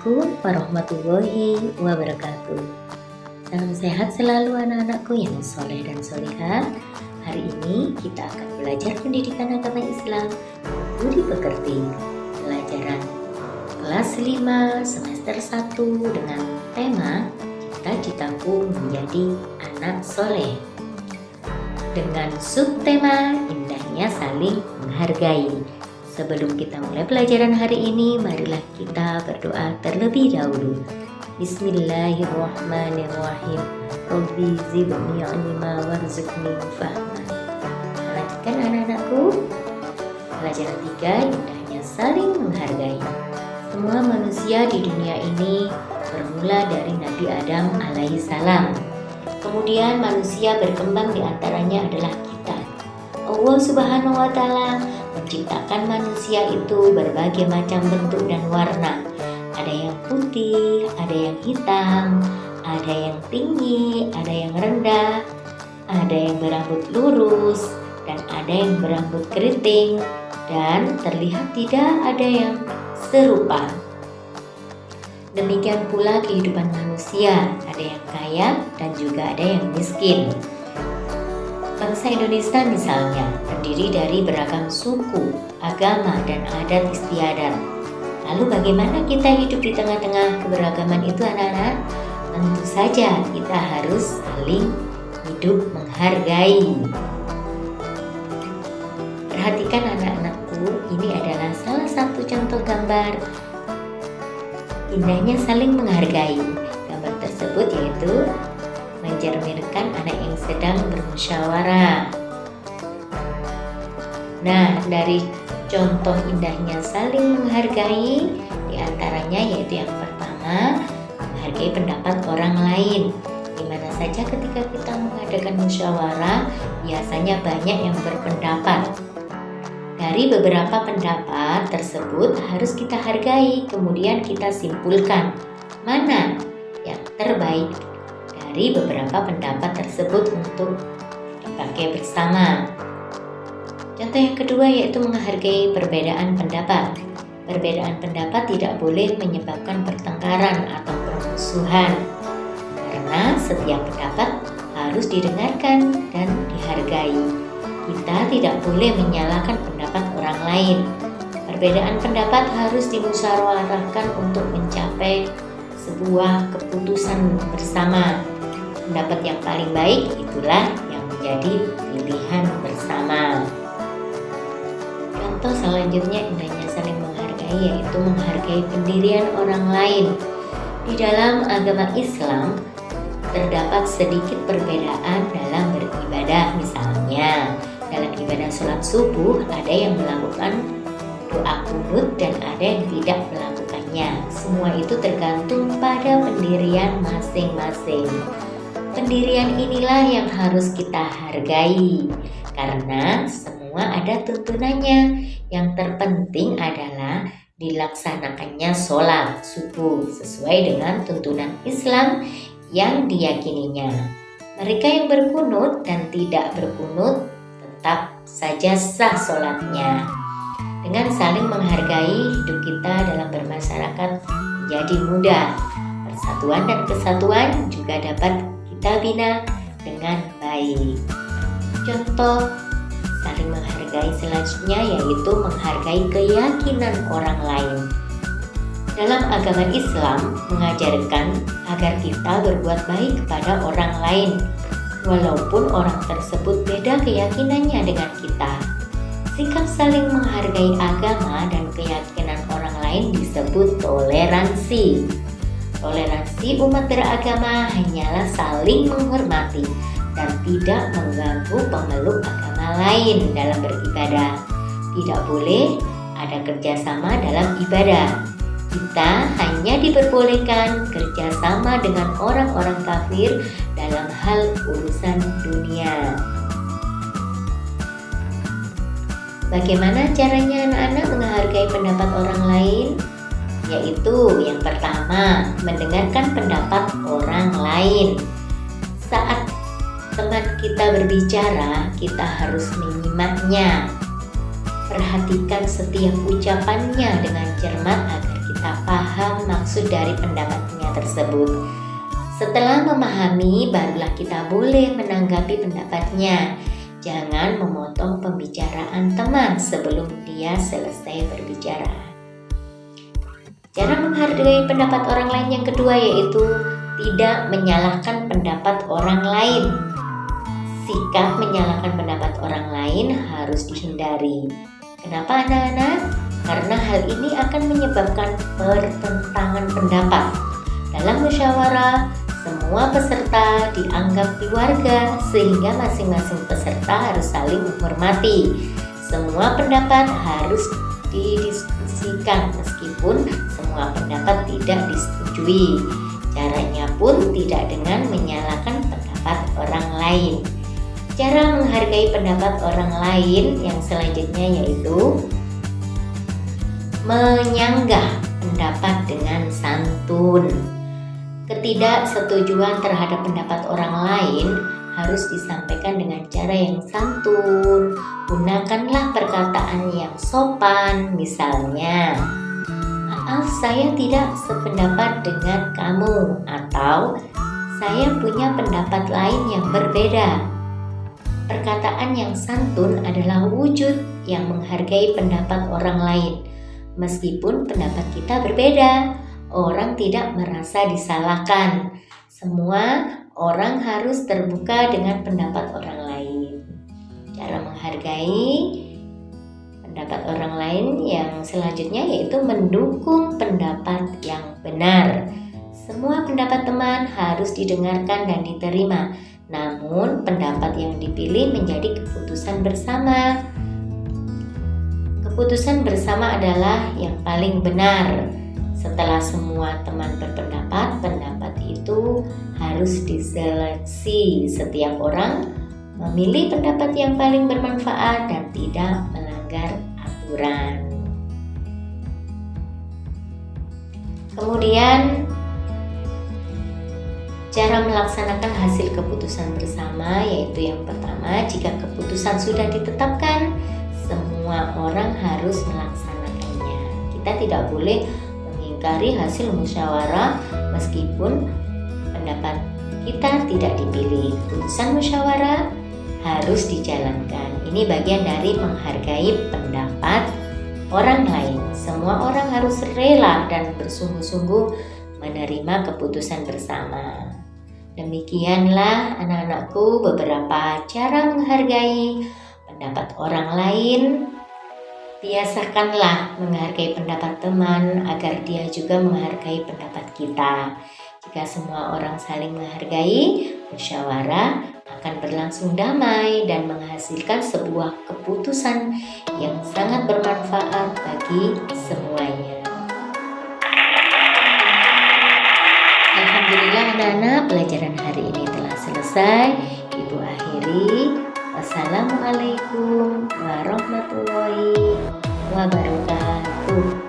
Assalamualaikum warahmatullahi wabarakatuh. Salam sehat selalu anak-anakku yang soleh dan solehah. Hari ini kita akan belajar pendidikan agama Islam Budi Pekerti, pelajaran kelas 5 semester 1 dengan tema Cita-citaku menjadi anak soleh, dengan subtema indahnya saling menghargai. Sebelum kita mulai pelajaran hari ini, marilah kita berdoa terlebih dahulu. Bismillahirrahmanirrahim. Rabbi zidni ilma warzuqni fahma. Lanjutkan anak-anakku. Pelajaran 3, indahnya saling menghargai. Semua manusia di dunia ini bermula dari Nabi Adam alaihissalam. Kemudian manusia berkembang, di antaranya adalah kita. Allah Subhanahu wa Ta'ala menciptakan manusia itu berbagai macam bentuk dan warna. Ada yang putih, ada yang hitam, ada yang tinggi, ada yang rendah, ada yang berambut lurus, dan ada yang berambut keriting, dan terlihat tidak ada yang serupa. Demikian pula kehidupan manusia, ada yang kaya dan juga ada yang miskin. Bangsa Indonesia misalnya terdiri dari beragam suku, agama, dan adat istiadat. Lalu bagaimana kita hidup di tengah-tengah keberagaman itu anak-anak? Tentu saja kita harus saling hidup menghargai. Perhatikan anak-anakku, ini adalah salah satu contoh gambar indahnya saling menghargai. Gambar tersebut yaitu mencerminkan anak yang sedang bermusyawarah. Nah, dari contoh indahnya saling menghargai, diantaranya yaitu yang pertama, menghargai pendapat orang lain. Dimana saja ketika kita mengadakan musyawarah, biasanya banyak yang berpendapat. Dari beberapa pendapat tersebut harus kita hargai, kemudian kita simpulkan mana yang terbaik dari beberapa pendapat tersebut untuk dipakai bersama. Contoh yang kedua yaitu menghargai perbedaan pendapat. Perbedaan pendapat tidak boleh menyebabkan pertengkaran atau permusuhan, karena setiap pendapat harus didengarkan dan dihargai. Kita tidak boleh menyalahkan pendapat orang lain. Perbedaan pendapat harus dimusyawarahkan untuk mencapai sebuah keputusan bersama. Pendapat yang paling baik itulah yang menjadi pilihan bersama. Contoh selanjutnya indahnya saling menghargai yaitu menghargai pendirian orang lain. Di dalam agama Islam terdapat sedikit perbedaan dalam beribadah. Misalnya dalam ibadah sholat subuh ada yang melakukan doa kunut dan ada yang tidak melakukannya. Semua itu tergantung pada pendirian masing-masing. Pendirian inilah yang harus kita hargai, karena semua ada tuntunannya. Yang terpenting adalah dilaksanakannya sholat subuh sesuai dengan tuntunan Islam yang diyakininya. Mereka yang berkunut dan tidak berkunut tetap saja sah sholatnya. Dengan saling menghargai, hidup kita dalam bermasyarakat menjadi mudah. Persatuan dan kesatuan juga dapat kita bina dengan baik. Contoh saling menghargai selanjutnya yaitu menghargai keyakinan orang lain. Dalam agama Islam mengajarkan agar kita berbuat baik kepada orang lain, walaupun orang tersebut beda keyakinannya dengan kita. Sikap saling menghargai agama dan keyakinan orang lain disebut toleransi. Toleransi umat beragama hanyalah saling menghormati dan tidak mengganggu pemeluk agama lain dalam beribadah. Tidak boleh ada kerjasama dalam ibadah. Kita hanya diperbolehkan kerjasama dengan orang-orang kafir dalam hal urusan dunia. Bagaimana caranya anak-anak menghargai pendapat orang lain? Yaitu yang pertama, mendengarkan pendapat orang lain. Saat teman kita berbicara, kita harus menyimaknya. Perhatikan setiap ucapannya dengan cermat agar kita bisa paham maksud dari pendapatnya tersebut. Setelah memahami, barulah kita boleh menanggapi pendapatnya. Jangan memotong pembicaraan teman sebelum dia selesai berbicara. Cara menghargai pendapat orang lain yang kedua yaitu tidak menyalahkan pendapat orang lain. Sikap menyalahkan pendapat orang lain harus dihindari. Kenapa anak-anak? Karena hal ini akan menyebabkan pertentangan pendapat. Dalam musyawarah, semua peserta dianggap keluarga sehingga masing-masing peserta harus saling menghormati. Semua pendapat harus didiskusikan meskipun semua pendapat tidak disetujui. Caranya pun tidak dengan menyalahkan pendapat orang lain. Cara menghargai pendapat orang lain yang selanjutnya yaitu menyanggah pendapat dengan santun. Ketidaksetujuan terhadap pendapat orang lain harus disampaikan dengan cara yang santun. Gunakanlah perkataan yang sopan, misalnya, "Maaf, saya tidak sependapat dengan kamu," atau "Saya punya pendapat lain yang berbeda." Perkataan yang santun adalah wujud yang menghargai pendapat orang lain. Meskipun pendapat kita berbeda, orang tidak merasa disalahkan. Semua orang harus terbuka dengan pendapat orang lain. Cara menghargai pendapat orang lain yang selanjutnya yaitu mendukung pendapat yang benar. Semua pendapat teman harus didengarkan dan diterima. Namun, pendapat yang dipilih menjadi keputusan bersama. Keputusan bersama adalah yang paling benar. Setelah semua teman berpendapat, pendapat itu harus diseleksi. Setiap orang memilih pendapat yang paling bermanfaat dan tidak melanggar aturan. Kemudian, cara melaksanakan hasil keputusan bersama yaitu yang pertama, jika keputusan sudah ditetapkan, semua orang harus melaksanakannya. Kita tidak boleh mengingkari hasil musyawarah meskipun pendapat kita tidak dipilih. Keputusan musyawarah harus dijalankan. Ini bagian dari menghargai pendapat orang lain. Semua orang harus rela dan bersungguh-sungguh menerima keputusan bersama. Demikianlah anak-anakku beberapa cara menghargai pendapat orang lain. Biasakanlah menghargai pendapat teman agar dia juga menghargai pendapat kita. Jika semua orang saling menghargai, musyawarah akan berlangsung damai dan menghasilkan sebuah keputusan yang sangat bermanfaat bagi semuanya. Alhamdulillah anak-anak, pelajaran hari ini telah selesai. Ibu akhiri. Wassalamualaikum warahmatullahi wabarakatuh.